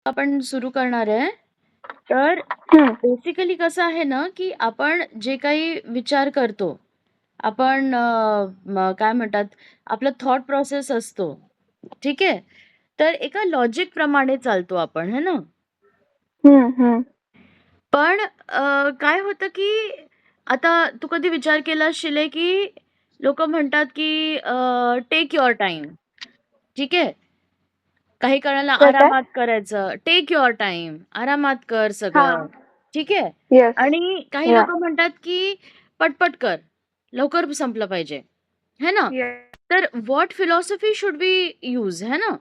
आपण सुरू करणार आहे. तर हं. बेसिकली कसं आहे ना, की आपण जे काही विचार करतो, आपण काय म्हणतात, आपला थॉट प्रोसेस असतो, ठीक आहे? तर एका लॉजिक प्रमाणे चालतो आपण, है ना? हं, हं. पण काय होतं, की आता तू कधी विचार केला असशील की लोकं म्हणतात, की टेक युअर टाईम, ठीक आहे? काही काळाला काय, काय? आरामात करायचं. Take your time. आरामात कर सगळं. हां. ठीक आहे? येस. आणि काही याह. लोकं म्हणतात, की पटपट कर. लवकर संपलं पाहिजे. है ना? येस. तर what philosophy should we use है ना?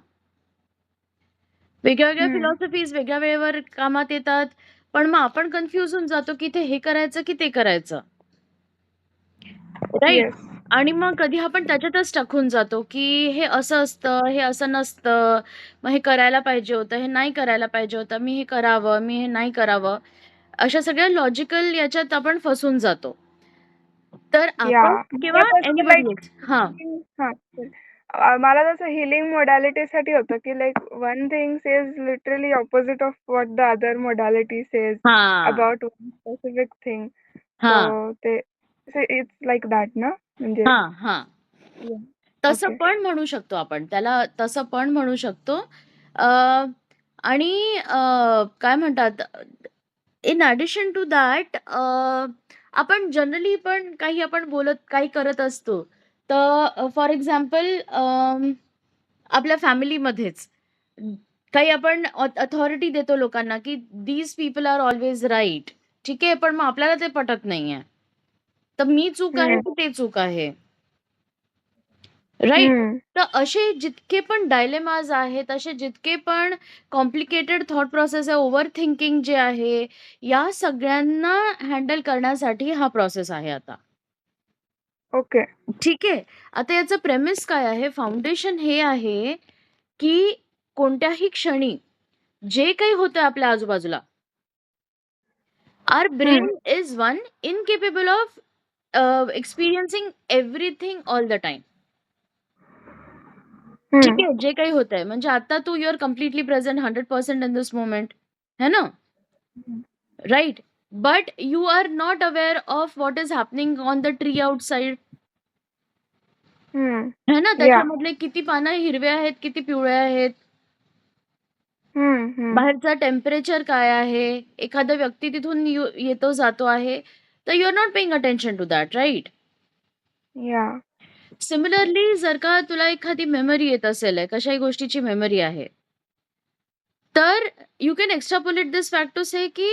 वेगळ्या-वेगळ्या हं. फिलॉसॉफीज वेगळ्या वेळेवर कामात येतात. पण मग आपण कन्फ्यूज होऊन जातो, की ते हे करायचं की ते करायचं. राइट? येस. आणि मग कधी आपण त्याच्यातच टाकून जातो, की हे असं असतं, हे असं नसतं. मग हे करायला पाहिजे होतं, हे नाही करायला पाहिजे होतं. मी हे करावं, मी हे नाही करावं. अशा सगळ्या लॉजिकल याच्यात आपण फसून जातो. तर आपण याह. किंवा मला तसं एनिबडी लाइक एल्स हां. हां. मला तसं हीलिंग मोडॅलिटीसाठी होतं, की like one thing says literally opposite of what the other modality says हां, अबाउट वन स्पेसिफिक थिंग. हां, सो ते इट्स लाइक दॅट ना? म्हणजे हां, हां. याह. तसं ओके. पण म्हणू शकतो आपण. त्याला तसं पण म्हणू शकतो. अ, आणि काय म्हणतात, इन ॲडिशन टू दॅट आपण जनरली पण काही आपण काही करत असतो. तर फॉर एक्झाम्पल आपल्या फॅमिलीमध्येच काही आपण अथॉरिटी देतो लोकांना, की these people are always right. ठीक आहे. पण मग आपल्याला ते पटत नाहीये. तर मी चूक आहे हं. की ते चूक आहे? राइट? हं. तर असे जितके पण डायलेमाज आहेत, असे जितके पण कॉम्प्लिकेटेड थॉट प्रोसेस आहे, ओव्हर थिंकिंग जे आहे, या सगळ्यांना हँडल करण्यासाठी हा प्रोसेस आहे आता. ओके. ठीक आहे. आता याचं प्रेमिस काय आहे? फाउंडेशन हे आहे, की कोणत्याही क्षणी जे काही होतंय आपल्या आजूबाजूला, आवर हं. Brain is one incapable of experiencing everything all the time. ठीक हं. आहे, जे काही होतंय. म्हणजे आता तू you are completely present 100% in this moment, है ना? हं. Right? But you are not aware of what is happening on the tree outside. हं. है ना? याह. त्याच्यामधले किती पानं हिरव्या आहेत, किती पिवळ्या आहेत. हं, हं. बाहेरचा टेम्परेचर काय आहे? एखादा व्यक्ती तिथून येतो जातो आहे. तर you are not paying attention to that, right? Yeah. Similarly जर का तुला एखादी मेमरी येत असेल, कशाही गोष्टीची मेमरी आहे. तर you can extrapolate this fact to say की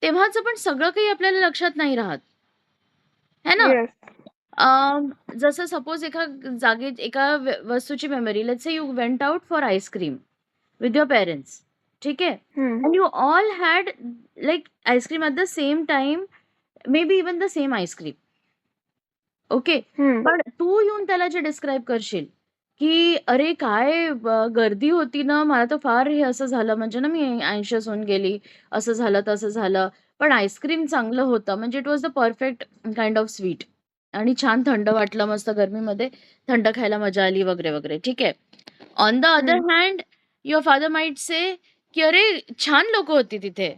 तेव्हाचं पण सगळं काही आपल्याला लक्षात नाही राहत. है ना? येस. जसं सपोज एका वस्तूची memory, let's say you went out for ice cream with your parents. ठीक आहे? हं. End you all had like ice cream at the same time, may be even the same ice cream. Okay. हं. पण तू येऊन त्याला जे डिस्क्राईब करशील, की "अरे काय गर्दी होती ना, मला तर फार हे असं झालं, म्हणजे ना मी अँक्शियस होऊन गेली. असं झालं, तसं झालं. पण आईस्क्रीम चांगलं होतं." म्हणजे it was the perfect kind of sweet आणि छान थंड वाटलं मस्त गरमीमध्ये. थंड खायला मजा आली वगैरे, वगैरे. ठीक आहे. ऑन द अदर हं. Hand your father might say, की "अरे छान लोकं होती तिथे."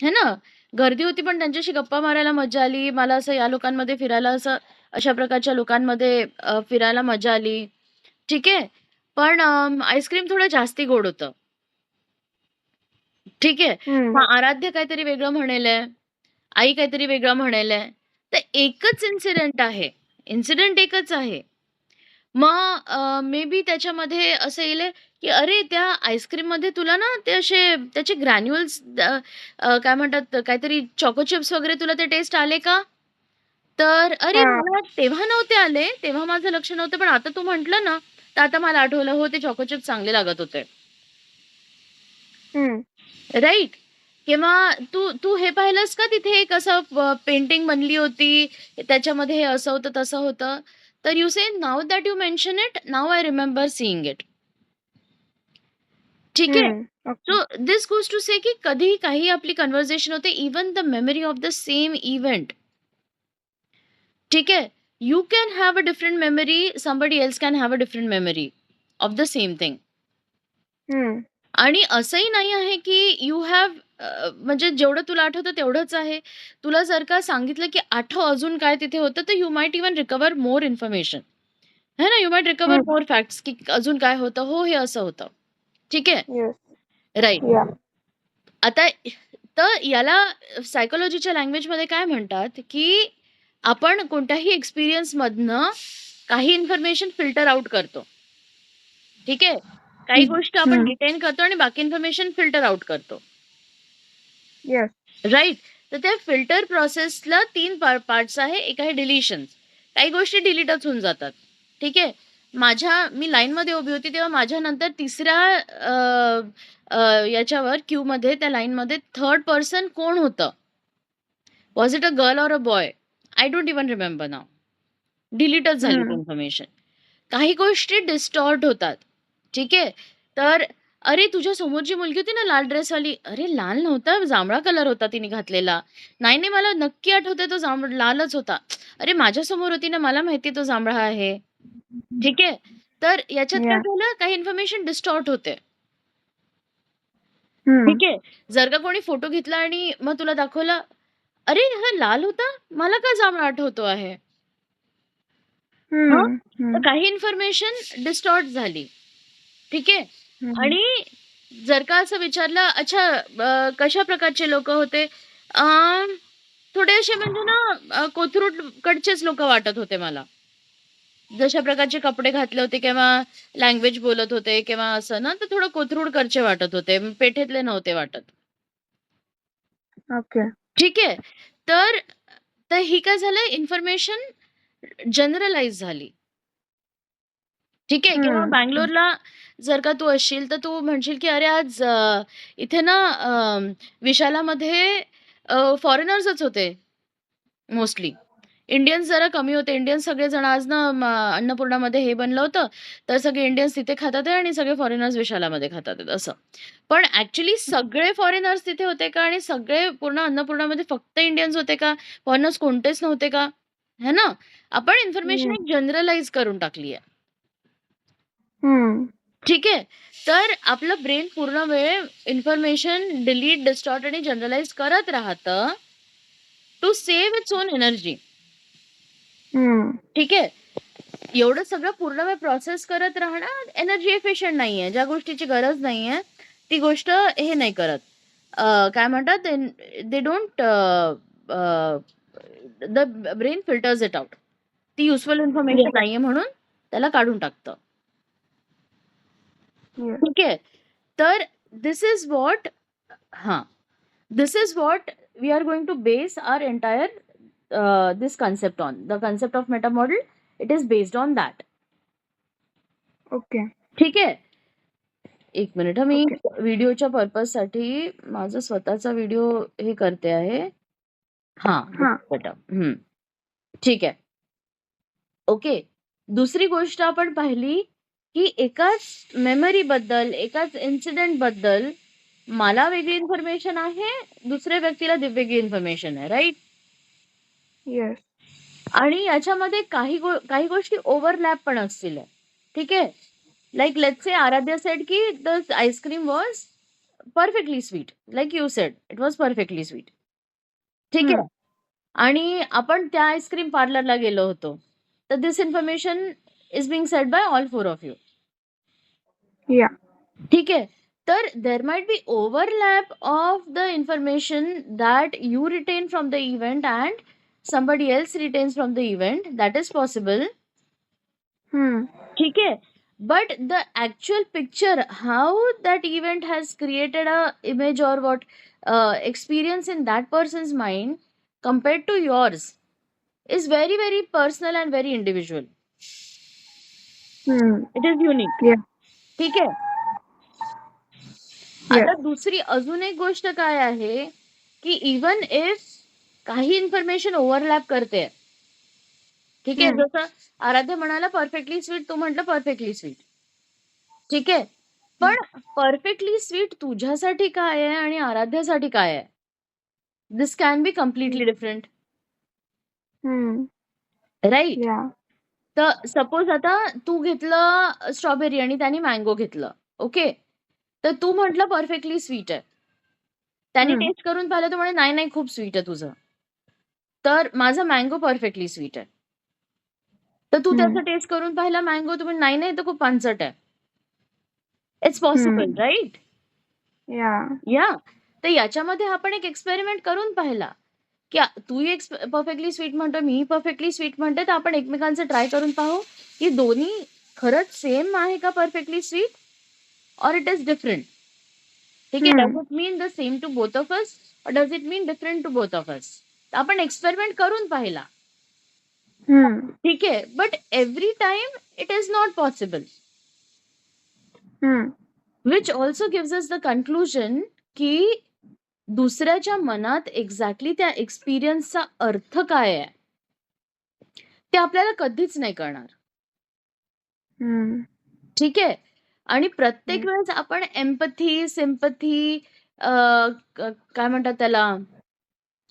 है ना? गर्दी होती पण त्यांच्याशी गप्पा मारायला मजा आली. मला असं या लोकांमध्ये फिरायला अशा प्रकारच्या लोकांमध्ये फिरायला मजा आली. ठीक आहे. पण आईस्क्रीम थोडं जास्ती गोड होतं. ठीक आहे. हं. मग आराध्य काहीतरी वेगळं म्हणेल आहे. आई काहीतरी वेगळं म्हणेल आहे. तर एकच इन्सिडेंट आहे. इन्सिडेंट एकच आहे. मग मे बी त्याच्यामध्ये असं येईल की "अरे, त्या आईस्क्रीममध्ये तुला ना ते असे त्याचे ग्रॅन्युअल्स काय म्हणतात काहीतरी चोको चिप्स वगैरे तुला ते टेस्ट आले का?" तर "अरे, हां. मला तेव्हा नव्हते आले. तेव्हा माझं लक्ष नव्हतं. पण आता तू म्हटलं ना, तर आता मला आठवलं. हो, ते चोको चिप्स चांगले लागत होते." हं. राइट? किंवा तू तू हे पाहिलंस का तिथे एक असं पेंटिंग बनली होती, त्याच्यामध्ये हे असं होतं, तसं होतं. तर you say now that you mention it, now I remember seeing it. ठीक आहे. हं. Okay. So this goes to say की कधीही काही आपली कन्व्हर्सेशन होते, even the memory of the same event. ठीक आहे. You can have a different memory, somebody else can have a different memory of the same thing. हं. आणि असंही नाही आहे की यू हॅव म्हणजे जेवढं तुला आठवतं तेवढंच आहे. तुला जर का सांगितलं की आठव अजून काय तिथे होतं, तर you might even recover more information. है ना? यू माइट रिकव्हर हम्म. मोर फॅक्ट्स की अजून काय होतं? हो, हे असं होतं. ठीक आहे? Yes. राइट. Yeah. आता तर याला सायकॉलॉजीच्या लँग्वेजमध्ये काय म्हणतात, की आपण कोणत्याही एक्सपिरियन्समधनं काही इन्फॉर्मेशन फिल्टर आउट करतो. ठीक आहे? काही गोष्ट आपण रिटेन करतो आणि बाकी इन्फॉर्मेशन फिल्टर आउट करतो. Yes. राइट. तर त्या फिल्टर प्रोसेसला 3 पार्ट्स आहे. एक आहे डिलिशन्स. काही गोष्टी डिलीटच होऊन जातात. ठीक आहे. मी लाईनमध्ये उभी होती तेव्हा माझ्यानंतर तिसऱ्या याच्यावर क्यूमध्ये त्या लाईनमध्ये थर्ड पर्सन कोण होतं? Was it a girl or a boy? I don't even remember now. डिलीटच झाली ती इन्फॉर्मेशन. काही गोष्टी डिस्टॉर्ट होतात. ठीक आहे. तर अरे, तुझ्या समोर जी मुलगी होती ना लाल ड्रेसवाली, अरे लाल नव्हता, जांभळा कलर होता तिने घातलेला. नाही, नाही, मला नक्की आठवतंय तो लालच होता. अरे, माझ्यासमोर होती ना, मला माहिती तो जांभळा आहे. ठीक आहे. तर याच्यात काय Yeah. झालं, काही इन्फॉर्मेशन डिस्टॉर्ट होते. Hmm. ठीक आहे. जर का कोणी फोटो घेतला आणि मग तुला दाखवला, "अरे, हा लाल होता? मला का जांभळा आठवतो आहे?" हां, Hmm. तर Hmm. काही इन्फॉर्मेशन डिस्टॉर्ट झाली. ठीक आहे. Hmm. आणि जर का असं विचारलं, अच्छा कशा प्रकारचे लोकं होते? अ, थोडे असे म्हणजे ना कोथरूडकडचेच लोकं वाटत होते मला. जशा प्रकारचे कपडे घातले होते किंवा लँग्वेज बोलत होते किंवा असं ना, तर थोडं कोथरूडकडचे वाटत होते. पेठेतले नव्हते वाटत. Okay. ठीक आहे. तर तर ही काय झालं इन्फॉर्मेशन जनरलाइज झाली. ठीक आहे. किंवा Hmm. बंगलोरला जर का तू असशील, तर तू म्हणशील, की "अरे, आज इथे ना विशालामध्ये फॉरेनर्सच होते मोस्टली. इंडियन्स जरा कमी होते. इंडियन्स सगळेजण आज ना अन्नपूर्णामध्ये हे बनलं होतं, तर सगळे इंडियन्स तिथे खातात आहे आणि सगळे फॉरेनर्स विशालामध्ये खातात आहेत," असं. पण ॲक्चुअली सगळे फॉरेनर्स तिथे होते का? आणि सगळे पूर्ण अन्नपूर्णामध्ये फक्त इंडियन्स होते का? फॉरेनर्स कोणतेच नव्हते का? है ना? आपण इन्फॉर्मेशन Hmm. एक जनरलाइज करून टाकली आहे. Hmm. ठीक आहे. तर आपलं ब्रेन पूर्ण वेळ इन्फॉर्मेशन डिलीट, डिस्टॉर्ट आणि जनरलाइज करत राहतं to save its own energy. Hmm. ठीक आहे. एवढं सगळं पूर्ण वेळ प्रोसेस करत राहणं एनर्जी एफिशियंट नाहीये. ज्या गोष्टीची गरज नाहीये, ती गोष्ट हे नाही करत. काय म्हणतात they don't the brain filters it out. ती युजफुल Yeah. इन्फॉर्मेशन नाहीये म्हणून त्याला काढून टाकतं. Yeah. ठीक आहे. तर धिस इज व्हॉट हां. This is what we are going to base our entire this concept on. The concept of meta model, it is based on that. Okay. ठीक आहे. एक मिनिट मी Okay. व्हिडिओच्या पर्पजसाठी माझा स्वतःचा व्हिडिओ हे करते आहे. हां, हां. बेटर. ठीक आहे. ओके. दुसरी गोष्ट आपण पाहिली, की एकाच मेमरीबद्दल, एकाच इन्सिडेंटबद्दल मला वेगळी इन्फॉर्मेशन आहे, दुसऱ्या व्यक्तीला वेगळी इन्फॉर्मेशन आहे, राइट? Yes. आणि याच्यामध्ये काही गोष्टी ओव्हरलॅप पण असतील. ठीक आहे. Like let's say Aaradhya said की the ice cream was perfectly sweet. Like you said it was perfectly sweet. ठीक आहे. Hmm. आणि आपण त्या आईस्क्रीम पार्लरला गेलो होतो. तर this information is being said by all 4 of you. Yeah. ठीक आहे. तर there might be overlap of the information that you retain from the event and somebody else retains from the event. That is possible. Hmm. ठीक है. But the actual picture, how that event has created a image or what experience in that person's mind compared to yours is very, very personal and very individual. Hmm. It is unique. Yeah. ठीक आहे. Yes. आता दुसरी अजून एक गोष्ट काय आहे, की इवन इफ काही इन्फॉर्मेशन ओव्हरलॅप करते. ठीक आहे. Hmm. जसं आराध्य म्हणाला परफेक्टली स्वीट, तू म्हटलं परफेक्टली स्वीट. ठीक आहे. पण परफेक्टली स्वीट तुझ्यासाठी काय आहे आणि आराध्यासाठी काय आहे? This can be completely different. Hmm. Right? Yeah. तर सपोज आता तू घेतलं स्ट्रॉबेरी आणि त्याने मँगो घेतलं. ओके. तर तू म्हटलं परफेक्टली स्वीट आहे. त्याने हम्म. टेस्ट करून पाहिलं तर म्हणे नाही नाही खूप स्वीट आहे तुझं. तर माझा मँगो परफेक्टली स्वीट आहे. तर तू त्याचा हम्म. टेस्ट करून पाहिला मँगो, तू म्हणे नाही नाही तर खूप पानसट आहे. इट्स पॉसिबल, हम्म. राईट? या. या. तर याच्यामध्ये आपण एक एक्सपेरिमेंट करून पाहिला, की तूही परफेक्टली स्वीट म्हणतो, मीही परफेक्टली स्वीट म्हणते, तर आपण एकमेकांचं ट्राय करून पाहू, की दोन्ही खरंच सेम आहे का perfectly sweet, or it is different. ठीक आहे. Does hmm. It mean the same to both of us, or does it mean different to both of us? आपण एक्सपेरिमेंट करून पाहिला. हम्म. ठीक आहे. But every time it is not possible. Hmm. Which also gives us the conclusion की दुसऱ्याच्या मनात exactly त्या एक्सपिरियन्सचा अर्थ काय आहे ते आपल्याला कधीच नाही कळणार. हम्म. ठीक आहे. आणि प्रत्येक Yes. वेळेस आपण एम्पथी, सिम्पथी, काय म्हणतात त्याला,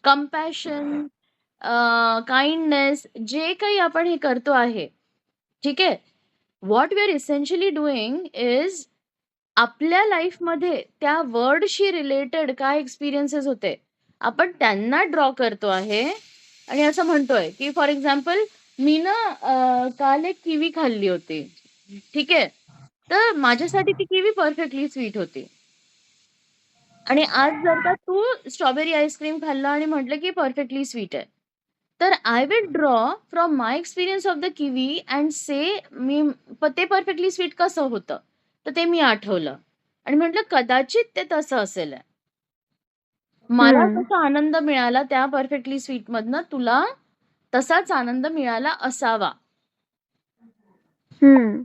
कंपॅशन, काइंडनेस, जे काही आपण हे करतो आहे, ठीक आहे, what we are essentially doing is आपल्या लाईफमध्ये त्या वर्डशी रिलेटेड काय एक्सपिरियन्सेस होते आपण त्यांना ड्रॉ करतो आहे. आणि असं म्हणतोय की फॉर एक्झाम्पल मी ना काल एक किवी खाल्ली होती. ठीक आहे. तर माझ्यासाठी ती किवी परफेक्टली स्वीट होती. आणि आज जर का तू स्ट्रॉबेरी आईस्क्रीम खाल्लं आणि म्हटलं की परफेक्टली स्वीट आहे, तर I will draw from my experience of the kiwi and say मी ते परफेक्टली स्वीट कसं होतं, तर ते मी आठवलं आणि म्हटलं कदाचित ते तसं असेल. मला हम्म. जसा आनंद मिळाला त्या परफेक्टली स्वीट मधनं, तुला तसाच आनंद मिळाला असावा. हम्म.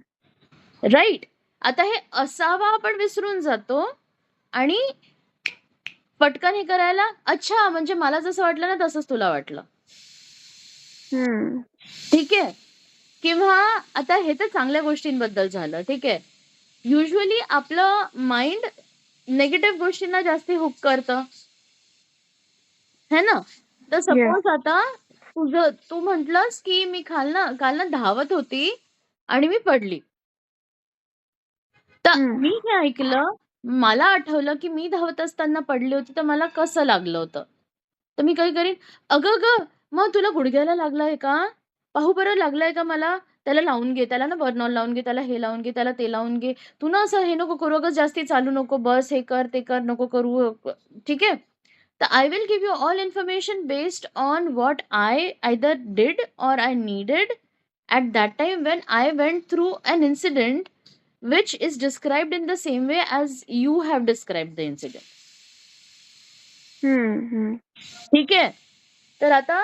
राईट. आता हे असावा आपण विसरून जातो आणि पटकन हे करायला, अच्छा म्हणजे मला जसं वाटलं ना तसंच तुला वाटलं. हम्म. ठीक आहे. किंवा आता हे तर चांगल्या गोष्टींबद्दल झालं. ठीक आहे. युजली आपलं माइंड नेगेटिव्ह गोष्टींना जास्ती हुक करतं, है ना? तर Yes. सपोज आता तू म्हटलंस की मी काल ना धावत होती आणि मी पडली. तर हम्म. मी हे ऐकलं, मला आठवलं की मी धावत असताना पडली होती तर मला कसं लागलं होतं. तर मी काय करीन, "अगं गं, मग तुला गुडघ्याला लागलंय का? पाहू बरं लागलंय का मला? त्याला लावून घे, त्याला ना बर्नॉल लावून घे, त्याला हे लावून घे, त्याला ते लावून घे. तू ना असं हे नको करू, अगं जास्ती चालू नको, बस हे कर, ते कर, नको करू." ठीक आहे. तर I will give you all information based on what I either did or I needed at that time when I went through an incident which is described in the same way as you have described the incident. हम्म. ठीक आहे. तर आता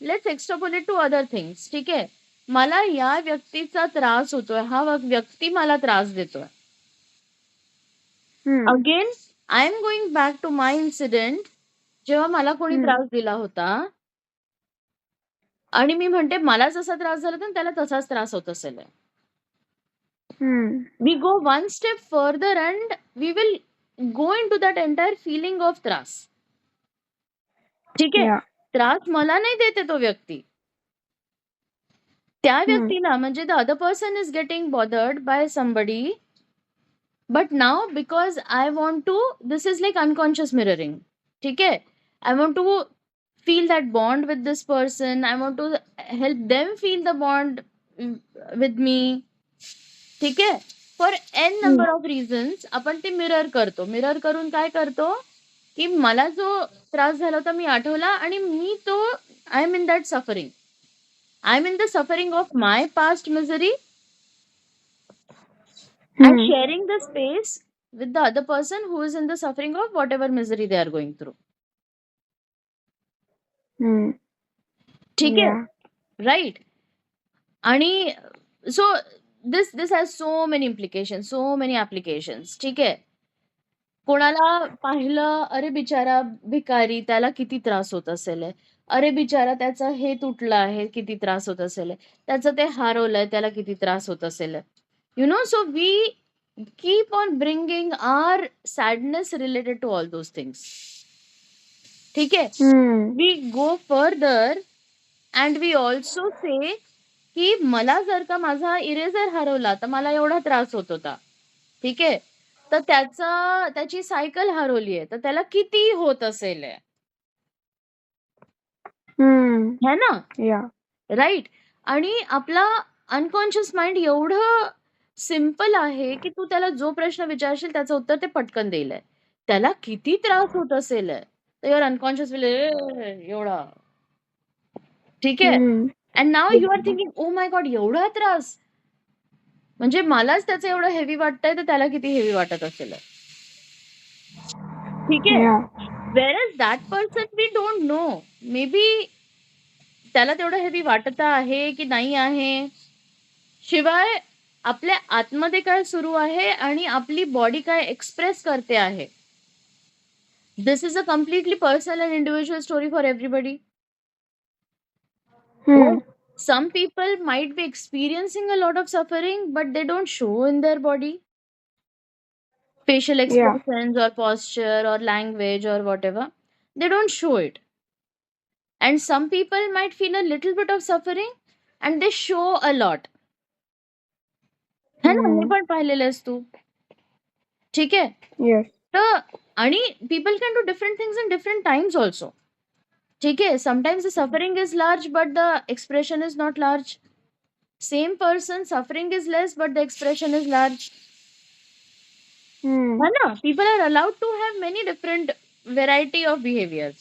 let's extrapolate to other things. ठीक आहे. मला या व्यक्तीचा त्रास होतोय, हा व्यक्ती मला त्रास देतोय. Hmm. Again I am going back to my incident, जेव्हा मला कोणी हम्म. त्रास दिला होता आणि मी म्हणते मला जसा त्रास झाला तर त्याला तसाच त्रास होत असेल. हम्म. We go one step further and we will go into that entire feeling of त्रास. ठीक आहे. Yeah. त्रास मला नाही देते तो व्यक्ती. त्या हम्म. व्यक्तीला म्हणजे the other person is getting bothered by somebody, but now because I want to, this is like unconscious mirroring. ठीक आहे. I want to feel that bond with this person. I want to help them feel the bond with me. ठीक आहे. For an हम्म. Number of reasons आपण ते mirror करतो. Mirror करून काय करतो, की मला जो त्रास झाला होता मी आठवला आणि मी तो I am in that suffering. I am in the suffering of my past misery and hmm. Sharing the space with the other person who is in the suffering of whatever misery they are going through. Hmm. ठीक आहे. Yeah. Right. आणि so this has so many implication, so many applications. ठीक आहे. कोणाला पाहिलं, अरे बिचारा भिकारी, त्याला किती त्रास होत असेल. अरे बिचारा त्याचं हे तुटलं आहे, किती त्रास होत असेल. त्याचं ते हरवलंय, त्याला किती त्रास होत असेल. You know, so we keep on bringing our sadness related to all those things. ठीक आहे. Hmm. We go further and we also say की मला जर का माझा इरेझर हरवला तर मला एवढा त्रास होत होता. ठीक आहे. तर त्याची सायकल हरवली आहे. तर त्याला किती होत असेल आहे. है ना? या राइट. आणि आपला अनकॉन्शियस माइंड एवढं सिंपल आहे, की तू त्याला जो प्रश्न विचारशील त्याचं उत्तर ते पटकन देईल आहे. त्याला किती त्रास होत असेल आहे. तर युअर अनकॉन्शियस विल एवढा. ठीक आहे. And now you are thinking, "oh my God, एवढा त्रास?" म्हणजे मलाच त्याचं एवढं हेवी वाटतंय, तर त्याला किती हेवी वाटत असेल आहे. ठीक आहे. Whereas that person we don't know. Maybe त्याला तेवढं हेवी वाटत आहे की नाही आहे. शिवाय आपल्या आतमध्ये काय सुरू आहे आणि आपली बॉडी काय एक्सप्रेस करते आहे. This is a completely personal and individual story for everybody. Some people might be experiencing a lot of suffering, but they don't show in their body. Facial expressions or posture or language or whatever, they don't show it. And some people might feel a little bit of suffering and they show a lot. है ना? हे पण पाहिलेलंस तू. ठीक आहे. Yes तर आणि people can do different things in different times also. ठीक आहे. Sometimes the suffering is large, but the expression is not large. Same person, suffering is less, but the expression is large. है ना? People are allowed to have many different variety of behaviors.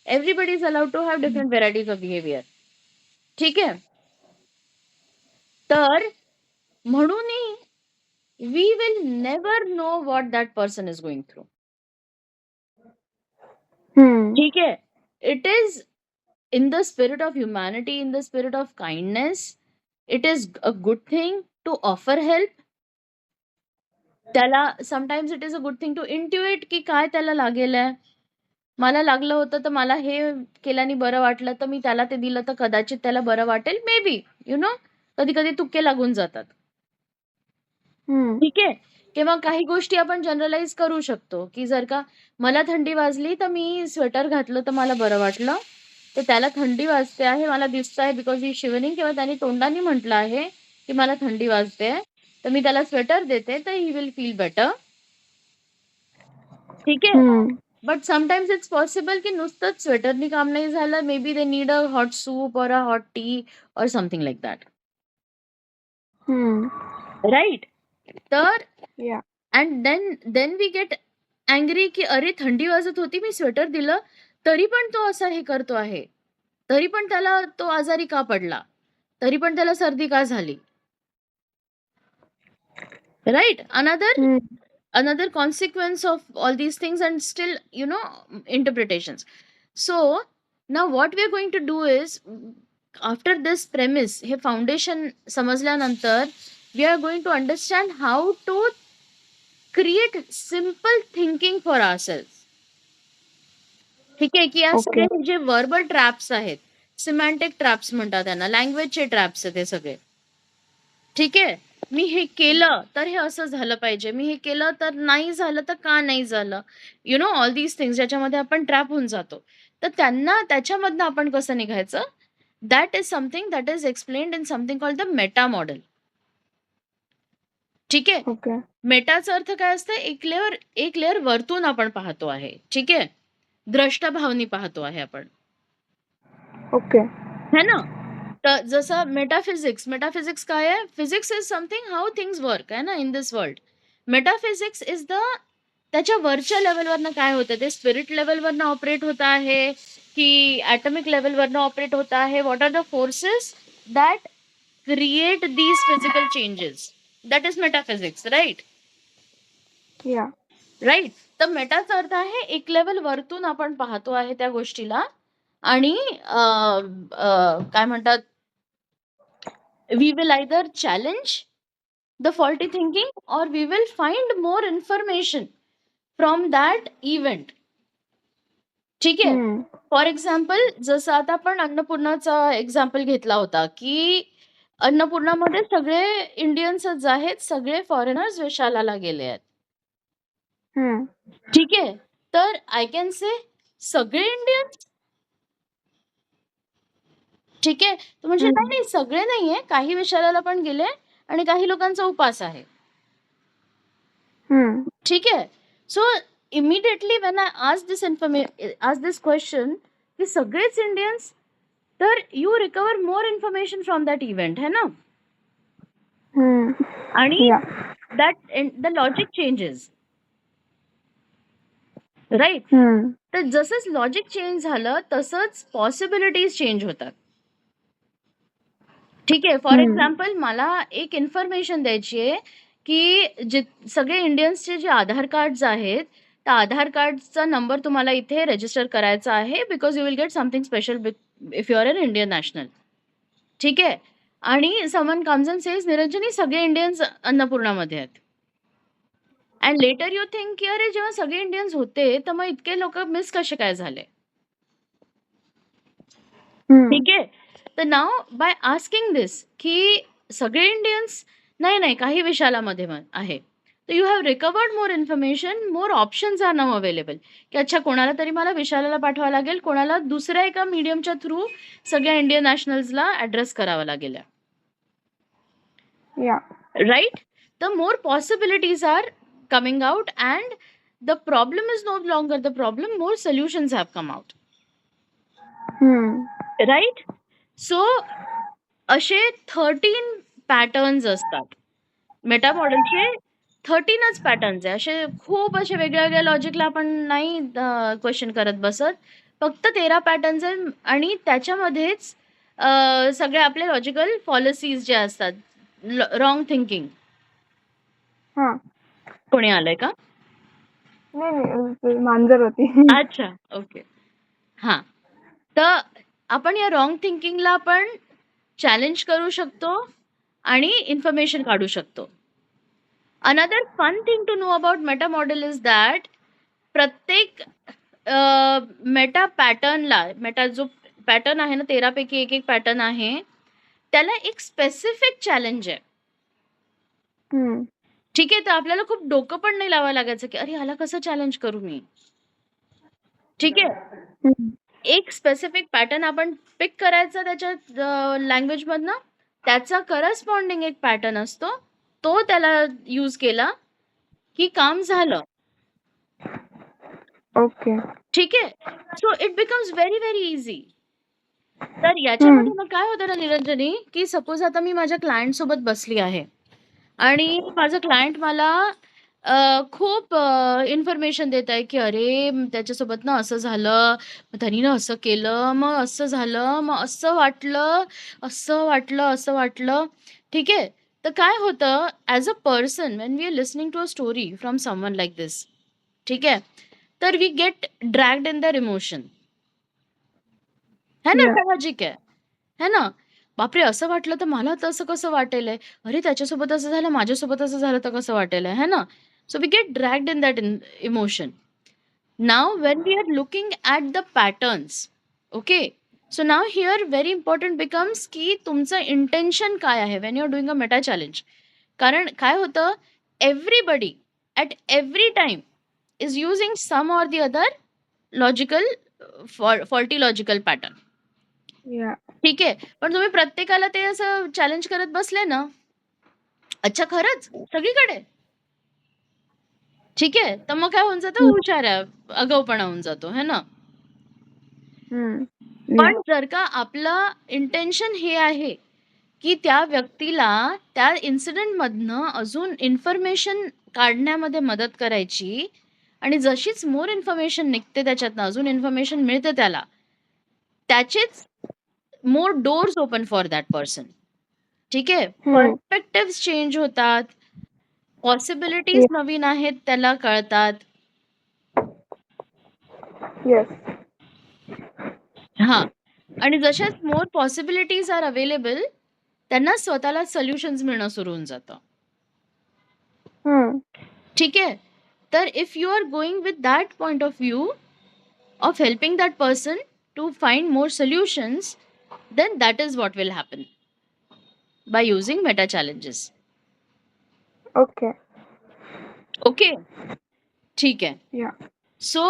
Everybody is allowed to have different varieties of behavior. ठीक आहे. तर म्हणूनही we will never know what that person is going through. ठीक आहे. It is in the spirit of humanity, in the spirit of kindness, it is a good thing to offer help. त्याला sometimes it is a good thing to intuit की काय त्याला लागेल आहे. मला लागलं होतं तर मला हे केल्याने बरं वाटलं, तर मी त्याला ते दिलं तर कदाचित त्याला बरं वाटेल. मे बी कधी-कधी तुक्के लागून जातात. ठीक आहे. किंवा काही गोष्टी आपण जनरलाइज करू शकतो, की जर का मला थंडी वाजली तर मी स्वेटर घातलं तर मला बरं वाटलं. तर त्याला थंडी वाजते आहे, मला दिसतंय बिकॉज ही इज शिवरिंग किंवा त्याने तोंडाने म्हटलं आहे, की मला थंडी वाजते. तर मी त्याला स्वेटर देते तर ही विल फील बेटर. ठीक आहे. बट समटाइम्स इट्स पॉसिबल की नुसतंच स्वेटरनी काम नाही झालं. Maybe they need a hot soup or a hot tea or something like that. Right. तर and then we get angry की अरे थंडी वाजत होती, मी स्वेटर दिलं तरी पण तो असा हे करतो आहे. तरी पण त्याला तो आजारी का पडला? तरी पण त्याला सर्दी का झाली? Right. Another consequence of all these things, and still interpretations. So now what we are going to do is, after this premise, हे foundation समजल्यानंतर, we are going to understand how to create simple thinking for ourselves. ठीक आहे. की या सगळे जे verbal traps आहेत, सिमॅन्टिक traps म्हणतात त्यांना, लँग्वेजचे ट्रॅप्स आहेत हे सगळे. ठीक आहे. मी हे केलं तर हे असं झालं पाहिजे, मी हे केलं तर नाही झालं तर का नाही झालं, ऑल दीज थिंग्स ज्याच्यामध्ये आपण ट्रॅप होऊन जातो. तर त्याच्यामधनं आपण कसं निघायचं, that is something that is explained in something called the Meta model. ठीक आहे. मेटाचा अर्थ काय असतं, एक लेअर वरतून आपण पाहतो आहे. ठीक आहे. द्रष्टाभावनी पाहतो आहे आपण. है ना? तर जसं मेटाफिजिक्स काय आहे? Physics is something how things work आहे ना in this world. Metaphysics is त्याच्या वरच्या लेवलवरनं काय होतं ते, स्पिरिट लेवलवरनं ऑपरेट होत आहे की ॲटॉमिक लेवलवरनं ऑपरेट होत आहे. What are the forces that create these physical changes? That is metaphysics. Right. Right. तर मेटाचा अर्थ आहे एक लेवल वरतून आपण पाहतो आहे त्या गोष्टीला, आणि काय म्हणतात, we will either challenge the faulty thinking or we will find more information from that event. ठीक आहे. फॉर एक्झाम्पल, जसं आता आपण अन्नपूर्णाचा एक्झाम्पल घेतला होता, की अन्नपूर्णामध्ये सगळे इंडियन्सच आहेत, सगळे फॉरेनर्स वेशालाला गेले आहेत. ठीक आहे. तर आय कॅन से सगळे इंडियन्स. ठीक आहे. तर म्हणजे नाही, सगळे नाहीये, काही विशालाला पण गेले आणि काही लोकांचा उपास आहे. ठीक है. So immediately when I ask this question की सगळेच इंडियन्स, तर you recover more information from that event है ना. आणि या द लॉजिक चेंजेस, राईट. तर जसंच लॉजिक चेंज झालं तसंच पॉसिबिलिटीज चेंज होतात. ठीक आहे. फॉर एक्झाम्पल मला एक इन्फॉर्मेशन द्यायची आहे की सगळे इंडियन्सचे जे आधार कार्ड्स आहेत, त्या आधार कार्डचा नंबर तुम्हाला इथे रजिस्टर करायचा आहे because you will get something special if you are an Indian national. ठीक आहे. आणि someone comes and says Niranjani सगळे इंडियन्स अन्नपूर्णामध्ये आहेत. अँड लेटर यू थिंक की अरे जेव्हा सगळे इंडियन्स होते तर मग इतके लोक मिस कसे काय झाले. ठीक आहे. तर नाव बाय आस्किंग दिस की सगळे इंडियन्स नाही काही विशालामध्ये आहे, तर you have recovered more information, more options are now available की अच्छा कोणाला तरी मला विशालाला पाठवावं लागेल, कोणाला दुसऱ्या एका मीडियमच्या थ्रू सगळ्या इंडियन नॅशनल्सला ऍड्रेस करावा लागेल. Yeah right. तर more possibilities are coming out and the problem is no longer the problem, more solutions have come out. Right. So असे 13 पॅटर्न्स असतात मेटा मॉडेलचे. 13च पॅटर्न्स आहे. असे खूप असे वेगळ्या वेगळ्या लॉजिकला आपण नाही क्वेश्चन करत बसत. फक्त 13 पॅटर्न्स आहेत आणि त्याच्यामध्येच सगळे आपले लॉजिकल पॉलिसीज जे असतात. Wrong thinking. कोणी आलंय का? नाही मांजर होती. अच्छा, ओके. हा, तर आपण या रॉंग थिंकिंगला आपण चॅलेंज करू शकतो आणि इन्फॉर्मेशन काढू शकतो. Another fun thing to know about meta model is that प्रत्येक मेटा पॅटर्नला, मेटा जो पॅटर्न आहे ना 13 पैकी एक पॅटर्न आहे, त्याला एक स्पेसिफिक चॅलेंज आहे. ठीक आहे. तर आपल्याला खूप डोकं पण नाही लावायला लागायचं की अरे ह्याला कसं चॅलेंज करू मी. ठीक आहे. एक स्पेसिफिक पॅटर्न आपण पिक करायचा त्याच्या लँग्वेज मधनं, त्याचा करस्पॉन्डिंग एक पॅटर्न असतो, तो त्याला यूज केला की काम झालं. ओके. ठीक आहे. So it becomes very very easy. तर याच्यामध्ये मग काय होतं ना निरंजनी, की सपोज आता मी माझ्या क्लायंट सोबत बसली आहे आणि माझं क्लायंट मला खूप इन्फॉर्मेशन देत आहे की अरे त्याच्यासोबत ना असं झालं, मग त्यांनी ना असं केलं, मग असं झालं, मग असं वाटलं, असं वाटलं. ठीक आहे. तर काय होतं as a person when we are listening to a story from someone like this, ठीक आहे, तर we get dragged in their emotion. है ना, साहजिक आहे. है ना. बापरे असं वाटलं तर मला तसं कसं वाटेल आहे, अरे त्याच्यासोबत असं झालं, माझ्यासोबत असं झालं तर कसं वाटेल आहे, है ना. So we get dragged in that emotion. Now when we are looking at the patterns, okay, so now here very important becomes की तुमचं इंटेन्शन काय आहे when you are doing a meta challenge. कारण काय होतं, everybody at every time is using some or the other logical faulty logical pattern. ठीक आहे. पण तुम्ही प्रत्येकाला ते असं चॅलेंज करत बसले ना, अच्छा खरंच सगळीकडे, ठीक आहे, तर मग काय होऊन जातं, हुशाऱ्या आगाऊपणा होऊन जातो, है ना. पण जर का आपलं इंटेन्शन हे आहे की त्या व्यक्तीला त्या इन्सिडेंट मधनं अजून इन्फॉर्मेशन काढण्यामध्ये मदत करायची आणि जशीच मोर इन्फॉर्मेशन निघते त्याच्यातनं, अजून इन्फॉर्मेशन मिळते त्याला, त्याचेच more doors open for that person. ठीक आहे. पर्स्पेक्टिव्ह चेंज होतात, पॉसिबिलिटीज नवीन आहेत त्याला कळतात. हा, आणि जशाच मोर पॉसिबिलिटीज आर अवेलेबल, त्यांना स्वतःला सोल्युशन्स मिळणं सुरू होऊन जातं. ठीक आहे. तर if you are going with that point of view of helping that person to find more solutions, then that is what will happen by using meta challenges. Okay, ठीक है. So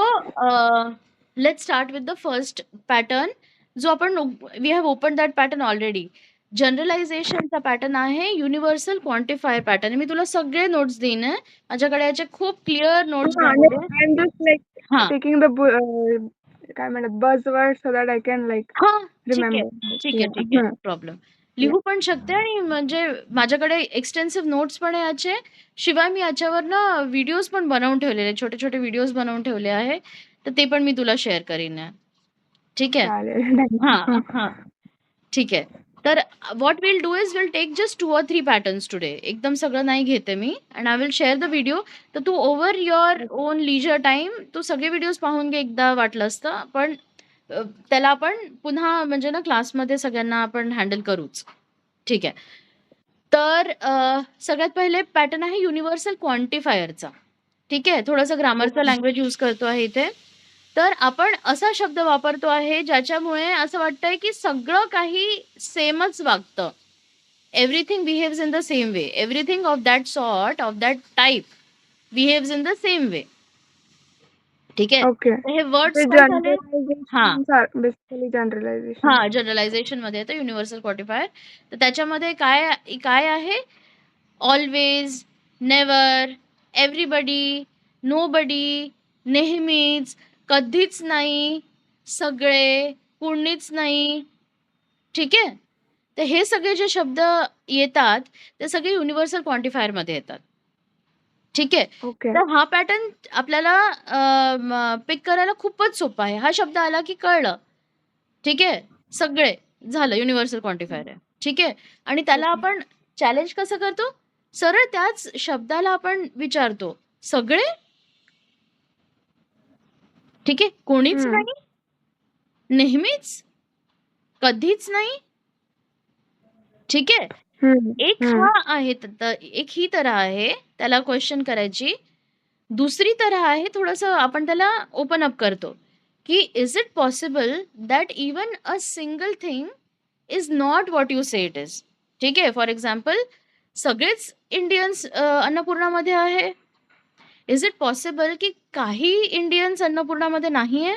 let's start with the first pattern. जो आपण we have opened that pattern already. जनरलायझेशनचा pattern आहे universal quantifier pattern. मी तुला सगळे notes देईन आहे. माझ्याकडे याचे खूप क्लिअर नोट्स बनवले. आय एम जस्ट लाईक हां. टेकिंग द काय म्हणतात buzzword so that I can like हां, ठीक आहे. रिमेंबर. ठीक आहे, ठीक आहे. No problem. लिहू पण शकते आणि म्हणजे माझ्याकडे एक्सटेन्सिव्ह नोट्स पण आहे याचे. शिवाय मी याच्यावर ना व्हिडिओज पण बनवून ठेवलेले, छोटे-छोटे व्हिडिओज बनवून ठेवले आहे. तर ते पण मी तुला शेअर करीन आहे. ठीक आहे? चालेल. हां, हां. ठीक आहे. तर what will do is will take just 2 or 3 patterns today. एकदम सगळं नाही घेते मी and I will share the video. तर तू over your own leisure time तू सगळे व्हिडिओज पाहून घे एकदा वाटलंस तर. पण त्याला आपण पुन्हा म्हणजे ना क्लासमध्ये सगळ्यांना आपण हँडल करूच. ठीक आहे. तर सगळ्यात पहिले पॅटर्न आहे युनिव्हर्सल क्वांटिफायरचा. ठीक आहे. थोडंसं ग्रामरचा लँग्वेज यूज करतो आहे इथे. तर आपण असा शब्द वापरतो आहे ज्याच्यामुळे असं वाटतंय की सगळं काही सेमच वागतं. Everything behaves in the same way. Everything of that sort, of that type behaves in the same way. ठीक आहे. ओके. तर हे वर्ड्स ते काय झाले? हां. Basically generalisation. हां, जनरलायझेशनमध्ये येतं युनिव्हर्सल क्वांटिफायर. तर त्याच्यामध्ये काय काय आहे? ऑल्वेज, नेव्हर, एव्हरीबडी, नोबडी, नेहमीच, कधीच नाही, सगळे, कुणीच नाही. ठीक आहे? तर हे सगळे जे शब्द येतात, ते सगळे युनिव्हर्सल क्वांटिफायरमध्ये येतात. ठीक आहे? ओके. तर हा पॅटर्न आपल्याला पिक करायला खूपच सोपा आहे. हा शब्द आला की कळलं. ठीक आहे? सगळे झालं युनिव्हर्सल क्वांटिफायर आहे. ठीक आहे? आणि त्याला आपण चॅलेंज कसं करतो? सरळ त्याच शब्दाला आपण विचारतो, सगळे? ठीक आहे? कोणीच हं. नाही? नेहमीच? कधीच नाही? ठीक आहे? हं. एक हं. हा आहे एक ही तऱ्हा आहे त्याला क्वेश्चन करायची. दुसरी तऱ्हा आहे थोडंसं आपण त्याला ओपन अप करतो, की is it possible that even a single thing is not what you say it is. ठीक आहे. फॉर एक्झाम्पल सगळेच इंडियन्स अन्नपूर्णामध्ये आहे. इज इट पॉसिबल की काही इंडियन्स अन्नपूर्णामध्ये नाहीये?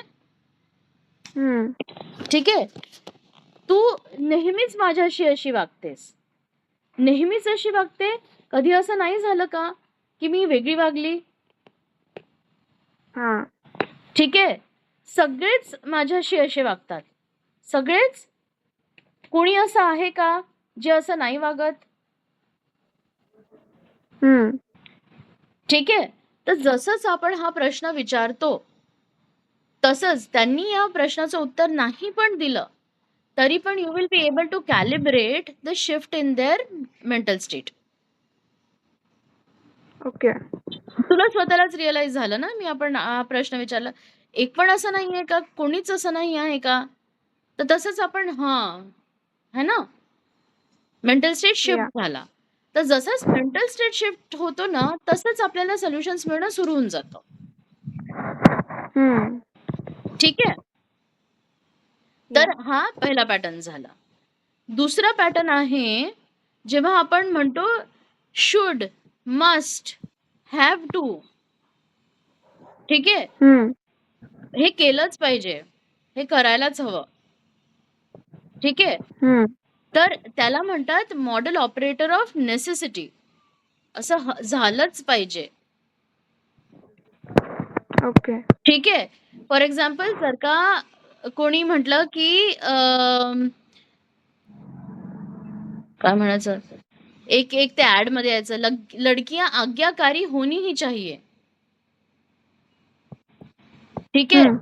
हं. ठीक आहे. तू नेहमीच माझ्याशी अशी वागतेस. नेहमीच अशी वागते. कधी असं नाही झालं का की मी वेगळी वागली? हां. ठीक आहे. सगळेच माझ्याशी असे वागतात. सगळेच? कोणी असं आहे का जे असं नाही वागत? हं. ठीक आहे. तर जसंच आपण हा प्रश्न विचारतो, तसंच त्यांनी या प्रश्नाचं उत्तर नाही पण दिलं, तरी पण you will be able to calibrate the shift in their mental state. Okay. तुला स्वतःलाच रिअलाईज झालं ना, आपण हा प्रश्न विचारला. एक पण असं नाहीये का? कोणीच असं नाही आहे का? तर तसंच आपण है ना? मेंटल स्टेट या. शिफ्ट झाला. तर जसंच मेंटल स्टेट शिफ्ट होतो ना, तसंच आपल्याला सोल्युशन्स मिळणं सुरू होऊन जातं. हं. ठीक आहे? तर हा पहिला पॅटर्न झाला. दुसरा पॅटर्न आहे, जेव्हा आपण म्हणतो शुड, मस्ट, हॅव टू. ठीक आहे? हं. हे केलंच पाहिजे. हे करायलाच हवं. ठीक आहे? हं. तर त्याला म्हणतात मॉडेल ऑपरेटर ऑफ नेसेसिटी. असं झालंच पाहिजे. ओके. ठीक आहे. फॉर एक्झाम्पल जर का कोणी म्हटलं की काय म्हणायचं? एक ते ऍड मध्ये यायचं लडकियां आज्ञाकारी होनी ही चाहिए. ठीक आहे. हं.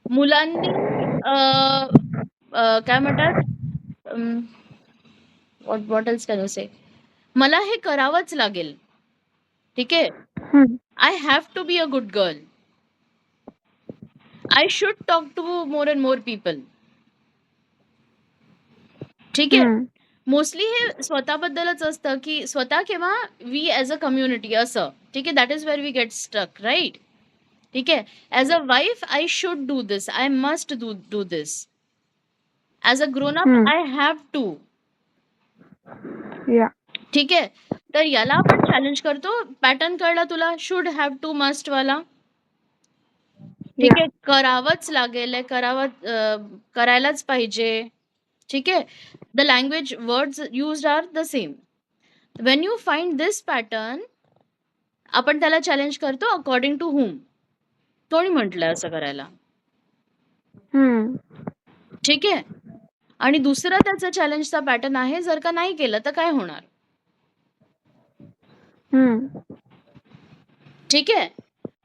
मुलांनी काय म्हणतात what else can you say? मला हे करावंच लागेल. ठीक आहे. हं. I have to be a good girl. I should talk to more and more people. ठीक आहे. हं. मोस्टली हे स्वतःबद्दलच असतं, की स्वतः किंवा वी ॲज अ कम्युनिटी असं. ठीक आहे. That is where we get stuck, right? ठीक आहे. As a wife I should do this. I must do this. As a grown up hmm. I have to. Yeah. ठीक आहे. तर याला आपण चॅलेंज करतो. पॅटर्न कळला तुला? शुड, हॅव टू, मस्ट वाला. ठीक या. आहे. करावंच लागेल, करायलाच पाहिजे. ठीक आहे. The language words used are the same. When you find this pattern, आपण त्याला चॅलेंज करतो अकॉर्डिंग टू whom. कोणी म्हटलंय असं करायला? ठीक आहे. आणि दुसरा त्याचा चॅलेंजचा पॅटर्न आहे, जर का नाही केलं तर काय होणार? ठीक आहे.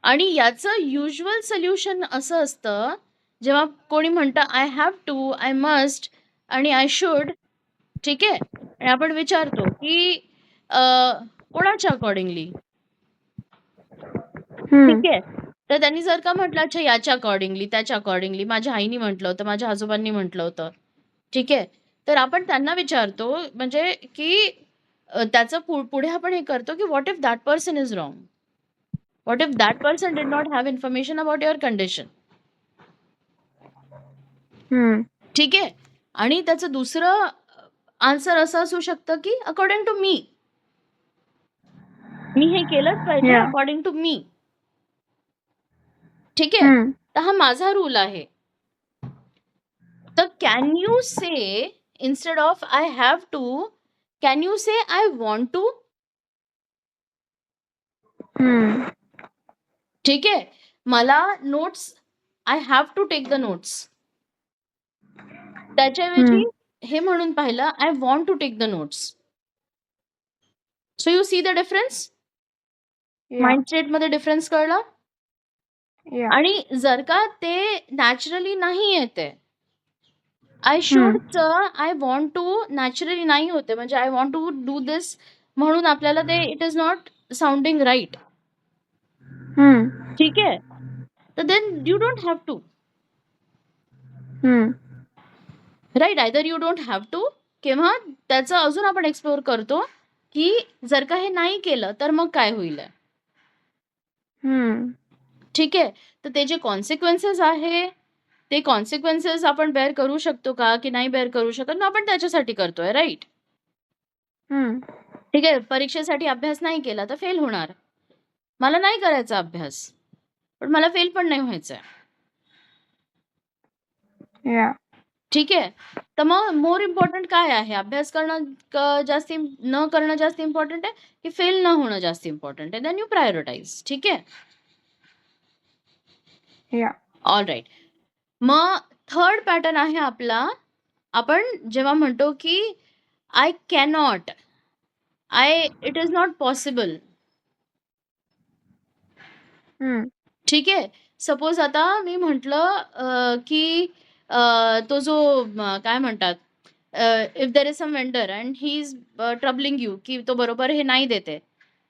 आणि याचं युजुअल सोल्युशन असं असतं, जेव्हा कोणी म्हणतं I have to, I must आणि आय शुड, ठीक आहे, आणि आपण विचारतो की कोणाच्या अकॉर्डिंगली, ठीक आहे. तर त्यांनी जर का म्हटलं अच्छा याच्या अकॉर्डिंगली, त्याच्या अकॉर्डिंगली, माझ्या आईनी म्हटलं होतं, माझ्या आजोबांनी म्हटलं होतं, ठीक आहे, तर आपण त्यांना विचारतो म्हणजे की त्याचं पुढे आपण हे करतो की what if that person is wrong, what if that person did not have information about your condition, ठीक आहे. आणि त्याचं दुसरं आन्सर असं असू शकतं की अकॉर्डिंग टू मी, मी हे केलंच पाहिजे अकॉर्डिंग टू मी, ठीक आहे. तर हा माझा रूल आहे. तर can you say instead of I have to, can you say I want to? ठीक आहे. मला notes, I have to take the notes, त्याच्याऐवजी हे म्हणून पाहिलं I want to take the notes. So you see the difference, mindset मध्ये difference कळला. आणि जर का ते नॅचरली नाही येते, I should I want to naturally नाही होते, म्हणजे I want to do this म्हणून आपल्याला ते it is not sounding right, ठीक आहे. तर then you don't have to, right, either you don't have to, किंवा त्याचं अजून आपण एक्सप्लोर करतो की जर का हे नाही केलं तर मग काय होईल, ठीक आहे. तर ते जे कॉन्सिक्वेन्सेस आहे ते कॉन्सिक्वेन्सेस आपण बेअर करू शकतो का की नाही बेअर करू शकत, आपण त्याच्यासाठी करतोय, राईट. ठीक आहे. परीक्षेसाठी अभ्यास नाही केला तर फेल होणार, मला नाही करायचा अभ्यास पण मला फेल पण नाही व्हायचंय, ठीक आहे. तर मग मोर इम्पॉर्टंट काय आहे, अभ्यास करणं जास्त न करणं जास्त इम्पॉर्टंट आहे की फेल न होणं जास्त इम्पॉर्टंट आहे? देन यू प्रायोरिटाइज, ठीक आहे. All right. मग थर्ड पॅटर्न आहे आपला, आपण जेव्हा म्हणतो की I cannot, it is not possible, ठीक आहे. सपोज आता मी म्हटलं की तो जो काय म्हणतात, if there is some vendor and he is troubling you की तो बरोबर हे नाही देते,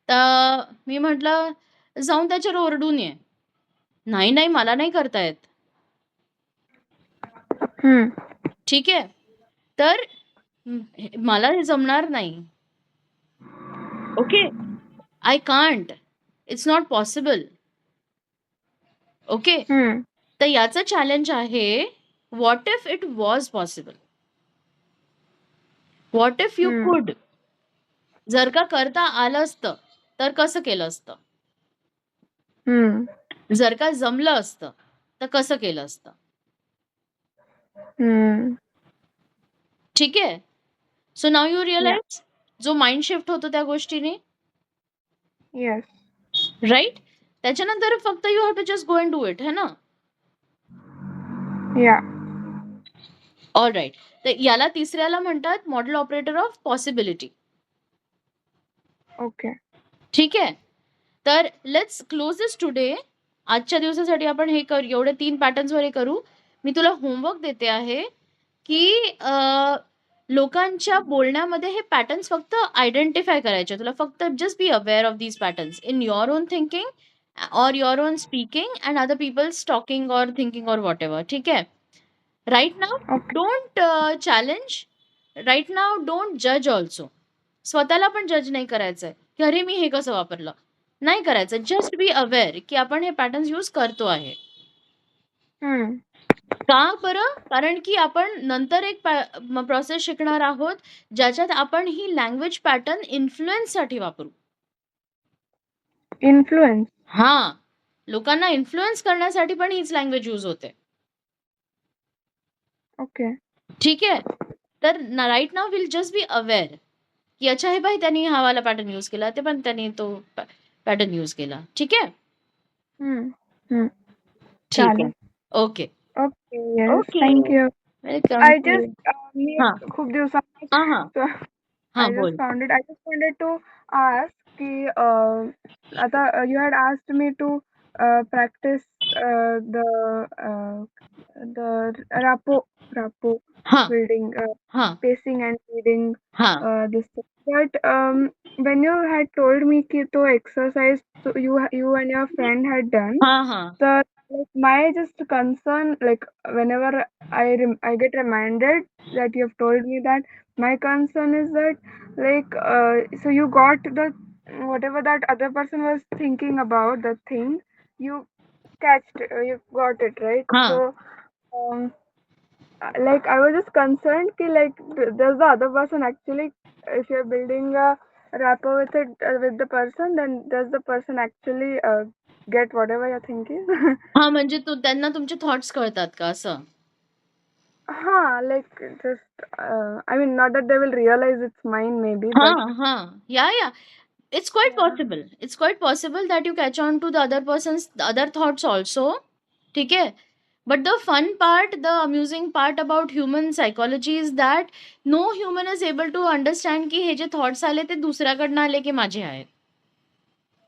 तर मी म्हटलं जाऊन त्याच्यावर ओरडून ये, नाही नाही मला नाही करता येत, ठीक आहे. तर मला हे जमणार नाही, okay, I can't, it's not possible, okay. तर याचं चॅलेंज आहे what if it was possible, what if you कुड, जर का करता आलं असतं तर कसं केलं असतं, जर का जमलं असतं तर कसं केलं असतं, ठीक आहे. सो नाउ यू रिअलाइज जो माइंड शिफ्ट होतो त्या गोष्टीने, राईट. त्याच्यानंतर फक्त you have to just go and do it, है ना. All right. तर याला तिसऱ्याला म्हणतात modal operator of possibility, okay. ठीक आहे. तर लेट्स क्लोज दिस टुडे. आजच्या दिवसासाठी आपण हे करू, एवढे 3 पॅटर्न्स वर हे करू. मी तुला होमवर्क देते आहे की लोकांच्या बोलण्यामध्ये हे पॅटर्न्स फक्त आयडेंटिफाय करायचे. तुला फक्त just be aware of these patterns in your own thinking or your own speaking and other people's talking or thinking or whatever, ठीक आहे. Right now don't challenge, right now don't जज also. स्वतःला पण जज नाही करायचंय की अरे मी हे कसं वापरलं, नाही करायचं. जस्ट बी अवेअर की आपण हे पॅटर्न्स यूज करतो आहे. का बरं? कारण की आपण नंतर एक प्रोसेस शिकणार आहोत ज्याच्यात आपण ही लँग्वेज पॅटर्न इन्फ्लुएन्स साठी वापरू. इन्फ्लुएन्स, हा, लोकांना इन्फ्लुएन्स करण्यासाठी पण हीच लँग्वेज यूज होते, ओके. ठीक आहे. तर right now will just be aware की अच्छा हे बाई त्यांनी हा वाला पॅटर्न यूज केला, ते पण त्यांनी तो पॅटर्न यूज केला. ठीक आहे. हम्म. हम्म. ठीक आहे. चालेल. Okay. Okay. Yes. Okay. Thank you. Welcome I to you. Just मी हा खूप दिवसांनी हा I just बोल. found it. I just wanted to ask कि आता you had asked me to practice the rapo हा building, हा pacing and reading हा this thing. But when you had told me कि तो exercise so you and your friend had done, हा हा the like my just concern, like whenever I get reminded that you have told me that, my concern is that like so you got the whatever that other person was thinking about the thing, you catched it, you got it right. हा So um like I was just concerned ki like does the other person actually, if you're building a rapport with it with the person, then does the person actually get whatever you're thinking? हा म्हणजे त्यांना तुमचे thoughts कळतात का असं? Like just I mean, not that they will realize it's mine maybe, हा but हा या it's quite yeah. possible. It's quite possible that you catch on to the other person's other thoughts also. ठीक है. But the fun part, the amusing part about human psychology is that no human is able to understand की हे जे thoughts आले ते दुसऱ्याकडनं आले की माझे आहेत.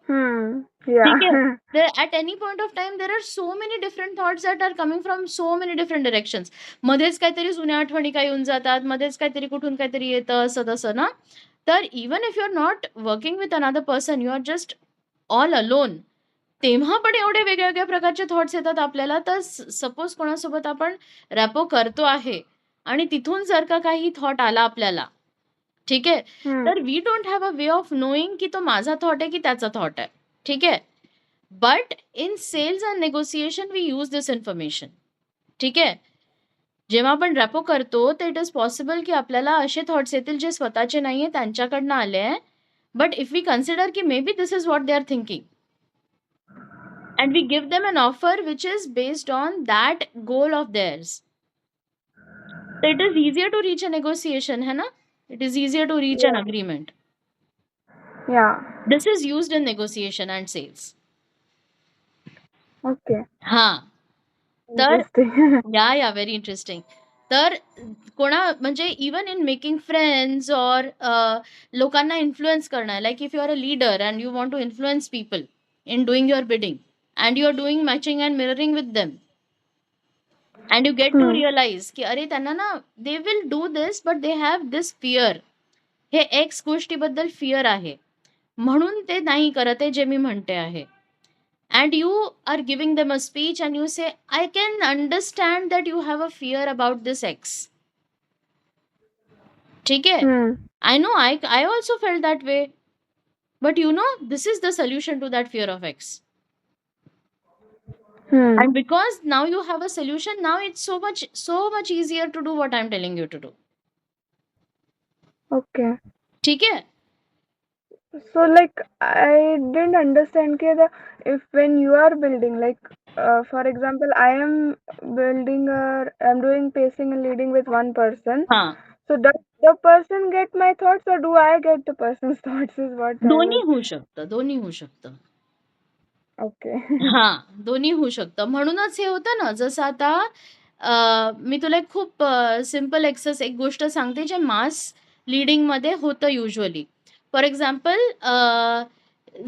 ठीक है. Yeah. There at any point of time there are so many different thoughts that are coming from so many different directions. मध्येच काहीतरी जुन्या आठवणी काय येऊन जातात, मध्येच काहीतरी कुठून काहीतरी येतं असं तसं ना. तर even if you are not working with another person, you are just all alone, तेव्हा पण एवढे वेगवेगळ्या प्रकारचे थॉट्स येतात आपल्याला. तर सपोज कोणासोबत आपण रॅपो करतो आहे आणि तिथून जर का काही थॉट आला आपल्याला, ठीक आहे, तर we don't have a way of knowing की तो माझा थॉट आहे की त्याचा थॉट आहे. ठीक आहे. But in sales and negotiation we use this information. ठीक आहे. जेव्हा आपण रॅपो करतो तर इट इज पॉसिबल की आपल्याला असे थॉट्स येतील जे स्वतःचे नाहीये, त्यांच्याकडनं आले आहे. बट इफ वी कन्सिडर की may be this is what they are thinking and we give them an offer which is based on that goal of theirs, so it is easier to reach a negotiation, hai na? It is easier to reach an Yeah. agreement. Yeah. This is used in negotiation and sales. Okay. हा तर Interesting. या very interesting. तर कोणा म्हणजे even in making friends और लोकांना influence करणं, like if you are a leader and you want to influence people in doing your bidding and you are doing matching and mirroring with them, and you get to realise की अरे त्यांना ना they will do this but they have this fear, हे X गोष्टीबद्दल fear आहे म्हणून ते नाही करत आहे जे मी म्हणते आहे. And you are giving them a speech and you say, I can understand that you have a fear about this X. ठीक है. I know, I also felt that way. But you know, this is the solution to that fear of X. And because now you have a solution, now it's so much easier to do what I'm telling you to do. Okay. ठीक है. So like I didn't understand कि if when you are building, like for example, I'm doing pacing and leading with one person. हाँ. So does the person get my thoughts or do I get the person's thoughts is what I दोन्ही was. होऊ शकतं. Okay. हा दोन्ही होऊ शकतं. म्हणूनच हे होतं ना, जसं आता मी तुला एक खूप सिंपल एक गोष्ट सांगते जे मास लीडिंगमध्ये होतं युजुअली. फॉर एक्झाम्पल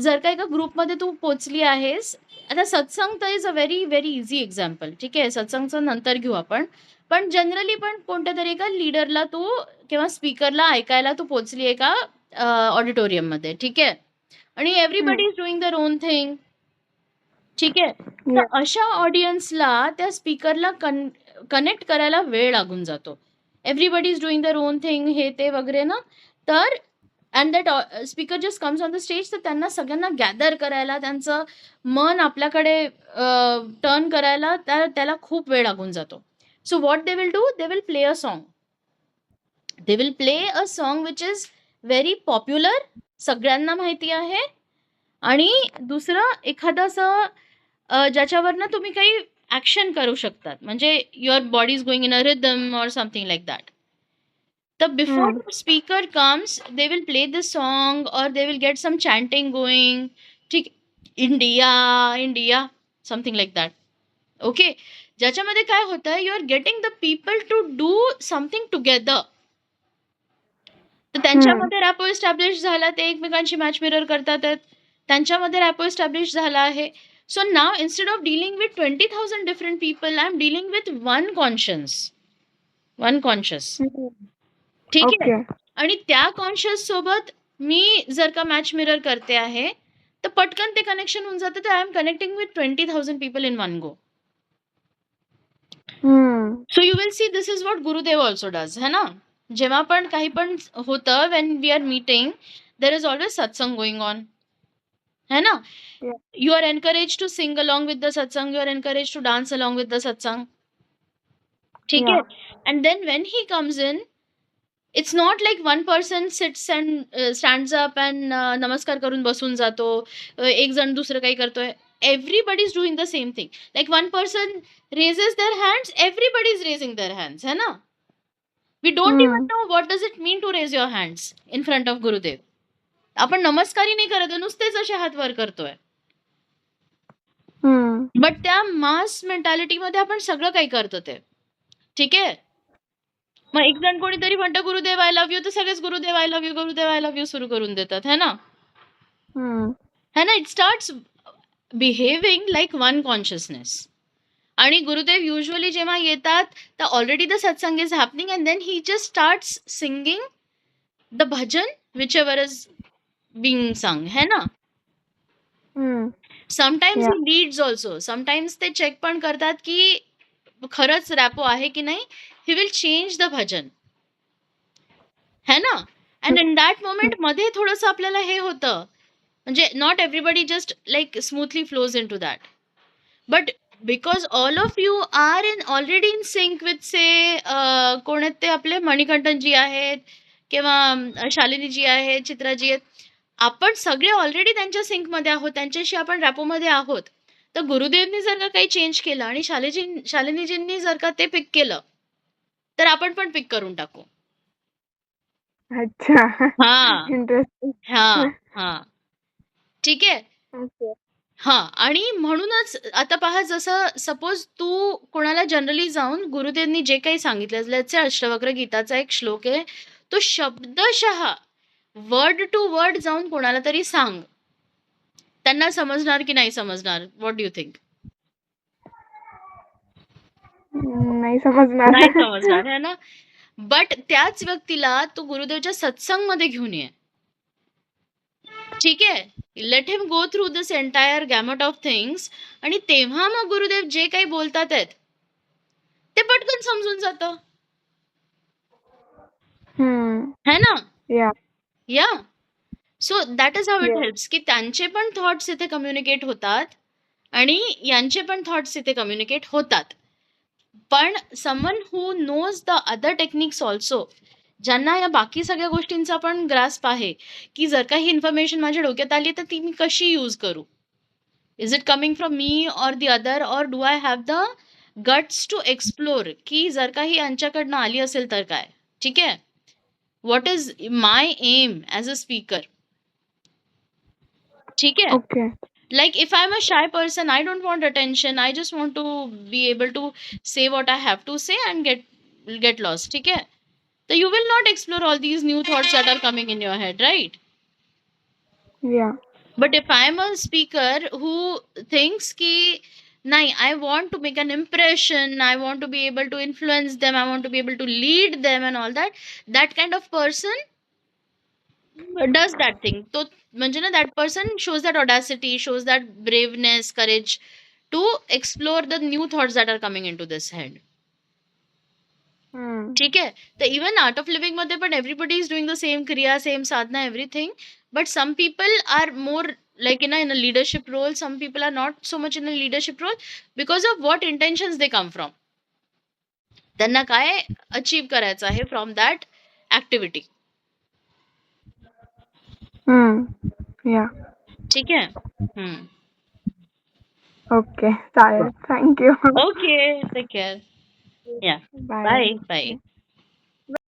जर का एका ग्रुपमध्ये तू पोचली आहेस, आता सत्संग तर is a very very easy example. ठीक आहे, सत्संगचं नंतर घेऊ आपण. पण जनरली पण कोणत्या तरी एका लीडरला तू किंवा स्पीकरला ऐकायला तू पोचली एका ऑडिटोरियममध्ये. ठीक आहे, आणि everybody is doing their own thing. ठीक आहे. तर अशा ऑडियन्सला त्या स्पीकरला कनेक्ट करायला वेळ लागून जातो. Everybody is doing their own thing, हे ते वगैरे ना. तर and that speaker just comes on the stage, तर त्यांना सगळ्यांना गॅदर करायला, त्यांचं मन आपल्याकडे टर्न करायला त्याला खूप वेळ लागून जातो. So what they will do, they will play a song. They will play a song which is very popular, सगळ्यांना माहिती आहे. आणि दुसरं एखादं असं ज्याच्यावरनं तुम्ही काही ऍक्शन करू शकतात, म्हणजे your body is going in a rhythm or something like that. The before Hmm. the speaker comes, they will play the song or they will get some chanting going. ठीक, India India, something like that. Okay, ज्याच्यामध्ये काय होतं, you are getting the people to do something together. तर Hmm. त्यांच्यामध्ये rapport establish झाला, ते एकमेकांची match mirror करतात आहेत, त्यांच्यामध्ये रॅपो इस्टॅब्लिश झाला आहे. So now instead of dealing with 20,000 different people, I am dealing with one conscious. Hmm. ठीक आहे. Okay. आणि त्या कॉन्शियस सोबत मी जर का मॅच मिरर करते आहे, तर पटकन ते कनेक्शन होऊन जातं. तर I am connecting with 20,000 people in one go. Hmm. So you will see this is what Gurudev also does, है ना. जेव्हा पण काही पण होतं, when we are meeting, there is always satsang going on, है ना. Yeah. You are encouraged to sing along with the satsang, you are encouraged to dance along with the satsang. ठीक Yeah. है. And then when he comes in, it's not like one person sits and stands up and namaskar करून बसून जातो, एक जण दुसरं काही करतोय. Everybody is doing the same thing. Like one person raises their hands, everybody is raising their hands, है ना. We don't even Hmm. know what does it mean to raise your hands in front of Gurudev. आपण नमस्कारही नाही करत, नुसतेच असे हात वर करतोय. Hmm. बट त्या मास मेंटॅलिटीमध्ये आपण सगळं काही करतो ते. ठीक आहे. मग एक जण कोणीतरी म्हणतं गुरुदेव आय लव्ह यू, तर सगळेच Gurudev I love you, Gurudev I love you सुरू करून देतात, है ना. Hmm. है ना. It starts behaving like one consciousness. आणि गुरुदेव युजली जेव्हा येतात, तर already the satsang is happening and then he just starts singing the bhajan whichever is being sung, है ना. Hmm. Sometimes Yeah. He leads also. Sometimes ते check पण करतात की खरंच रॅपो आहे की नाही. ही विल चेंज द भजन, है ना. अँड इन दॅट मोमेंट मध्ये थोडंसं आपल्याला हे होतं, म्हणजे not everybody just like smoothly flows in to that. But because all of you are in already in sync with say, कोण आहेत ते आपले मणिकंठनजी आहेत किंवा शालिनीजी आहेत, चित्राजी आहेत, आपण सगळे ऑलरेडी त्यांच्या सिंकमध्ये आहोत, त्यांच्याशी आपण रॅपोमध्ये आहोत. तर गुरुदेवनी जर का काही चेंज केलं आणि शालिनीजींनी जर का ते पिक केलं, तर आपण पण पिक करून टाकू. अच्छा. हा Interesting. हा हा ठीक आहे. Okay. हां, आणि म्हणूनच आता पहा, जसं सपोज तू कोणाला जनरली जाऊन गुरुदेवनी जे काही सांगितलं, लेट्स से अष्टवक्र गीताचा एक श्लोक आहे, तो शब्दशः वर्ड टू वर्ड जाऊन कोणाला तरी सांग. त्यांना समजणार की नाही समजणार? What do you think? नाही समजणार. नाही समजणार, है ना. बट त्याच व्यक्तीला तू गुरुदेवच्या सत्संगमध्ये घेऊन ये. ठीक आहे. Let him go through this entire gamut of things, आणि तेव्हा मग गुरुदेव जे काही बोलतात आहेत, ते पटकन समजून जातं, Hmm. है ना. Yeah. या so that is how it Yeah. Helps, की त्यांचे पण थॉट्स इथे कम्युनिकेट होतात आणि यांचे पण थॉट्स इथे कम्युनिकेट होतात. पण someone who knows the other techniques also, ज्यांना या बाकी सगळ्या गोष्टींचा पण ग्रास्प आहे, की जर का ही इन्फॉर्मेशन माझ्या डोक्यात आली तर ती मी कशी यूज करू. Is it coming from me or the other, or do I have the guts to explore, की जर का ही यांच्याकडनं आली असेल तर काय. ठीक आहे. What is my aim as a speaker. ठीक आहे. Okay. Like if I'm a shy person, I don't want attention, I just want to be able to say what I have to say and get lost. ठीक है. So you will not explore all these new thoughts that are coming in your head, right? Yeah. But if I am a speaker who thinks ki nahi, I want to make an impression, I want to be able to influence them, I want to be able to lead them and all that, that kind of person does that thing. तो म्हणजे ना, that person shows that audacity, shows that braveness, courage to explore the new thoughts that are coming into this head. Hmm. ठीक आहे. तर even art of living मध्ये पण everybody is doing the same kriya, same sadhana, everything. But some people are more like in a leadership role, some people are not so much in a leadership role because of what intentions they come from. त्यांना काय achieve करायचं आहे from that activity. Hmm. Yeah. ठीक आहे. Okay. चालेल. Thank you. Okay, take care. Yeah, Bye. Bye bye.